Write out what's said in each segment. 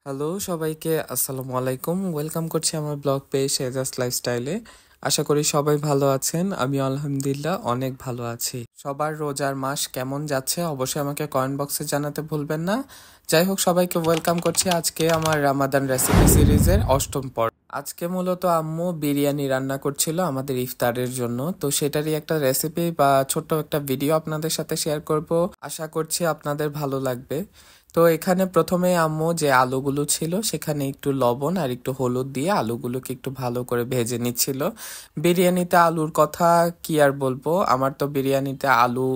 Hello সবাইকে আসসালামু আলাইকুম। ওয়েলকাম করছি আমার ব্লগ পেজ এজাজ লাইফস্টাইলে। আশা করি সবাই ভালো আছেন। আমি আলহামদুলিল্লাহ অনেক ভালো আছি। সবার রোজার মাস কেমন যাচ্ছে অবশ্যই আমাকে কমেন্ট বক্সে জানাতে ভুলবেন না। যাই হোক, সবাইকে ওয়েলকাম করছি আজকে আমার রামাদান রেসিপি সিরিজের অষ্টম পর্ব। আজকে মূলত আম্মু বিরিয়ানি রান্না করছিল আমাদের ইফতারের জন্য, তো সেটারই একটা রেসিপি বা ছোট্ট একটা ভিডিও আপনাদের সাথে শেয়ার করব। আশা করছি আপনাদের ভালো লাগবে। তো এখানে প্রথমে আম্মু যে আলুগুলো ছিল সেখানে একটু লবণ আর একটু হলুদ দিয়ে আলুগুলোকে একটু ভালো করে ভেজে নিচ্ছিল। বিরিয়ানিতে আলুর কথা কি আর বলবো, আমার তো বিরিয়ানিতে আলু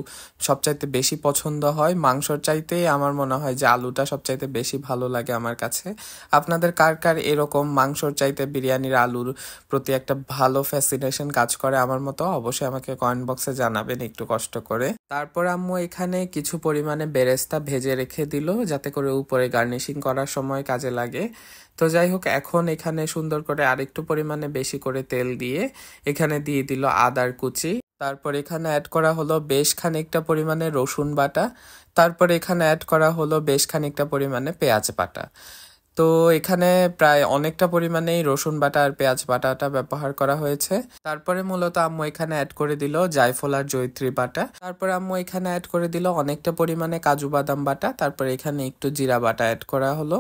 সবচাইতে বেশি পছন্দ হয়। মাংসর চাইতে আমার মনে হয় যে আলুটা সবচাইতে বেশি ভালো লাগে আমার কাছে। আপনাদের কার কার এরকম মাংসর চাইতে বিরিয়ানির আলুর প্রতি একটা ভালো ফ্যাসিনেশন কাজ করে আমার মতো, অবশ্যই আমাকে কমেন্ট বক্সে জানাবেন একটু কষ্ট করে। তারপর আম্মু এখানে কিছু পরিমাণে বেরেস্তা ভেজে রেখে দিল যাতে করে উপরে গার্নিশিং করার সময় কাজে লাগে। তো যাই হোক, এখন এখানে সুন্দর করে আরেকটু পরিমাণে বেশি করে তেল দিয়ে এখানে দিয়ে দিল আদার কুচি। তারপর এখানে অ্যাড করা হলো বেশ খানিকটা পরিমাণে রসুন বাটা। তারপর এখানে অ্যাড করা হলো বেশ খানিকটা পরিমাণে পেঁয়াজ বাটা। তো এখানে প্রায় অনেকটা পরিমাণেই রসুন বাটা আর পেঁয়াজ বাটাটা ব্যবহার করা হয়েছে। তারপরে মূলত আম্মু এখানে অ্যাড করে দিল জায়ফল আর জয়িত্রী বাটা। তারপর আম্মু এখানে অ্যাড করে দিল অনেকটা পরিমাণে কাজু বাদাম বাটা। তারপর এখানে একটু জিরা বাটা অ্যাড করা হলো।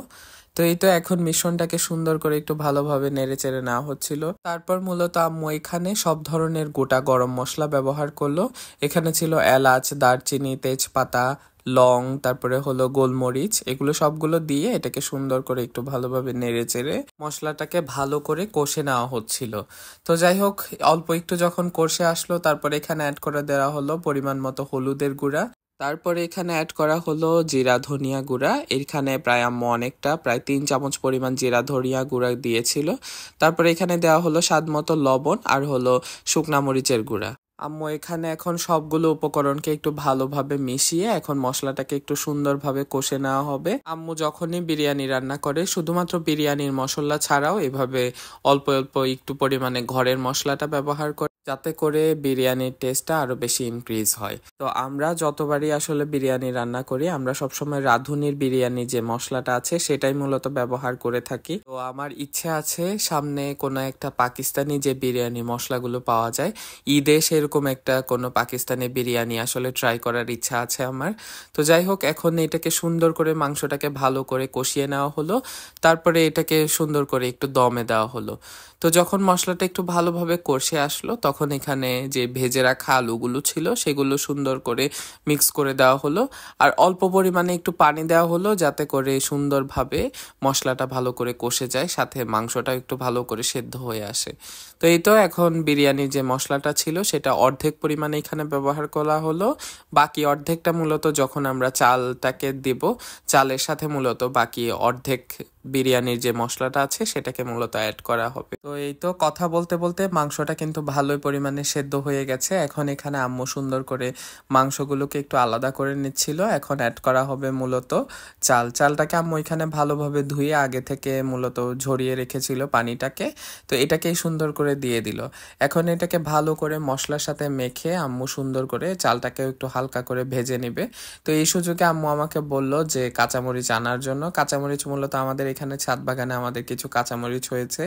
তো এই তো এখন মিশ্রণটাকে সুন্দর করে একটু ভালোভাবে নেড়ে চেড়ে নেওয়া হচ্ছিল। তারপর মূলত আম্মু এখানে সব ধরনের গোটা গরম মশলা ব্যবহার করলো। এখানে ছিল এলাচ, দারচিনি, তেজপাতা, লং, তারপরে হলো গোলমরিচ, এগুলো সবগুলো দিয়ে এটাকে সুন্দর করে একটু ভালোভাবে নেড়ে চেড়ে মশলাটাকে ভালো করে কষে নেওয়া হচ্ছিল। তো যাই হোক, অল্প একটু যখন কষে আসলো তারপর এখানে অ্যাড করে দেওয়া হলো পরিমাণ মতো হলুদের গুঁড়া। তারপরে এখানে অ্যাড করা হলো জিরা ধনিয়া গুঁড়া। এখানে প্রায় আম্মু অনেকটা প্রায় 3 চামচ পরিমাণ জিরা ধনিয়া গুঁড়া দিয়েছিল। তারপরে এখানে দেওয়া হলো স্বাদ মতো লবণ আর হলো শুকনা মরিচের গুঁড়া। আম্মু এখানে এখন সবগুলো উপকরণকে একটু ভালোভাবে মিশিয়ে এখন মশলাটাকে একটু সুন্দরভাবে কষে নেওয়া হবে। আম্মু যখনই বিরিয়ানি রান্না করে শুধুমাত্র বিরিয়ানির মশলা ছাড়াও এভাবে অল্প অল্প একটু পরিমাণে ঘরের মশলাটা ব্যবহার করে যাতে করে বিরিয়ানির টেস্টটা আরো বেশি ইনক্রিজ হয়। তো আমরা যতবারই আসলে বিরিয়ানি রান্না করি আমরা সবসময় রাঁধুনির বিরিয়ানি যে মশলাটা আছে সেটাই মূলত ব্যবহার করে থাকি। তো আমার ইচ্ছে আছে সামনে কোনো একটা পাকিস্তানি যে বিরিয়ানি মশলাগুলো পাওয়া যায়, ঈদে সেরকম একটা কোনো পাকিস্তানি বিরিয়ানি আসলে ট্রাই করার ইচ্ছা আছে আমার। তো যাই হোক, এখন এটাকে সুন্দর করে মাংসটাকে ভালো করে কষিয়ে নেওয়া হলো। তারপরে এটাকে সুন্দর করে একটু দমে দেওয়া হলো। তো যখন মশলাটা একটু ভালোভাবে কষে আসলো তখন এখানে যে ভেজে রাখা আলুগুলো ছিল সেগুলো সুন্দর করে মিক্স করে দেওয়া হলো। আর অল্প পরিমাণে একটু পানি দেওয়া হলো যাতে করে সুন্দরভাবে মশলাটা ভালো করে কষে যায়, সাথে মাংসটা একটু ভালো করে সেদ্ধ হয়ে আসে। তো এই তো এখন বিরিয়ানির যে মশলাটা ছিল সেটা অর্ধেক পরিমাণে এখানে ব্যবহার করা হলো। বাকি অর্ধেকটা মূলত যখন আমরা চালটাকে দেব, চালের সাথে মূলত বাকি অর্ধেক বিরিয়ানির যে মশলাটা আছে সেটাকে মূলত অ্যাড করা হবে। তো এই তো কথা বলতে বলতে মাংসটা কিন্তু ভালোই পরিমাণে সেদ্ধ হয়ে গেছে। এখন এখানে আম্মু সুন্দর করে মাংসগুলোকে একটু আলাদা করে নিচ্ছিল। এখন অ্যাড করা হবে মূলত চালটাকে আম্মু এখানে ভালোভাবে ধুয়ে আগে থেকে মূলত ঝরিয়ে রেখেছিল পানিটাকে। তো এটাকেই সুন্দর করে দিয়ে দিল। এখন এটাকে ভালো করে মশলার সাথে মেখে আম্মু সুন্দর করে চালটাকে একটু হালকা করে ভেজে নিবে। তো এই সুযোগে আম্মু আমাকে বলল যে কাঁচামরিচ আনার জন্য। কাঁচামরিচ মূলত আমাদের এখানে ছাদ বাগানে আমাদের কিছু কাঁচামরিচ হয়েছে,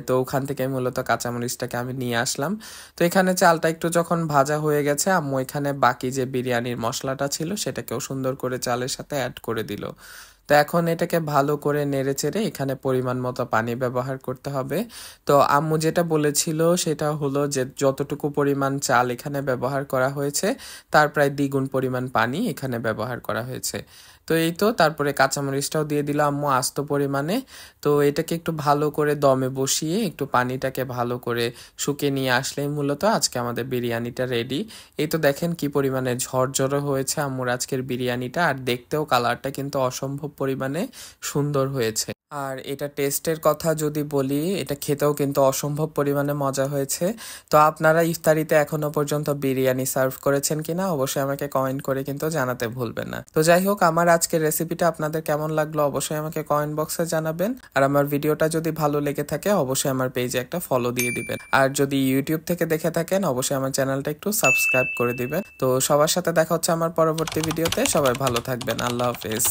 তো ওখান থেকে মূলত কাঁচামরিচটাকে আমি নিয়ে আসলাম। তো এখানে চালটা একটু যখন ভাজা হয়ে গেছে আম্মু এখানে বাকি যে বিরিয়ানির মশলাটা ছিল সেটাকেও সুন্দর করে চালের সাথে অ্যাড করে দিল। তো এখন এটাকে ভালো করে নেড়ে চেড়ে এখানে পরিমাণ মতো পানি ব্যবহার করতে হবে। তো আম্মু যেটা বলেছিল সেটা হলো যে যতটুকু পরিমাণ চাল এখানে ব্যবহার করা হয়েছে তার প্রায় দ্বিগুণ পরিমাণ পানি এখানে ব্যবহার করা হয়েছে। তো এই তো তারপরে কাঁচামরিচটাও দিয়ে দিল আম্মু আস্ত পরিমাণে। তো এটাকে একটু ভালো করে দমে বসিয়ে একটু পানিটাকে ভালো করে শুকিয়ে নিয়ে আসলেই মূলত আজকে আমাদের বিরিয়ানিটা রেডি। এই তো দেখেন কি পরিমাণে ঝরঝরে হয়েছে আম্মুর আজকের বিরিয়ানিটা, আর দেখতেও কালারটা কিন্তু অসম্ভব পরিমাণে সুন্দর হয়েছে। আর এটা টেস্টের কথা যদি বলি, এটা খেতেও কিন্তু অসম্ভব পরিমাণে মজা হয়েছে। তো আপনারা ইফতারিতে এখনো পর্যন্ত বিরিয়ানি সার্ভ করেছেন কিনা অবশ্যই আমাকে কমেন্ট করে কিন্তু জানাতে ভুলবেন না। তো যাই হোক, আমার আজকের রেসিপিটা আপনাদের কেমন লাগলো অবশ্যই আমাকে কমেন্ট বক্সে জানাবেন। আর আমার ভিডিওটা যদি ভালো লেগে থাকে অবশ্যই আমার পেজে একটা ফলো দিয়ে দিবেন। আর যদি ইউটিউব থেকে দেখে থাকেন অবশ্যই আমার চ্যানেলটা একটু সাবস্ক্রাইব করে দিবেন। তো সবার সাথে দেখা হচ্ছে আমার পরবর্তী ভিডিওতে। সবাই ভালো থাকবেন। আল্লাহ হাফেজ।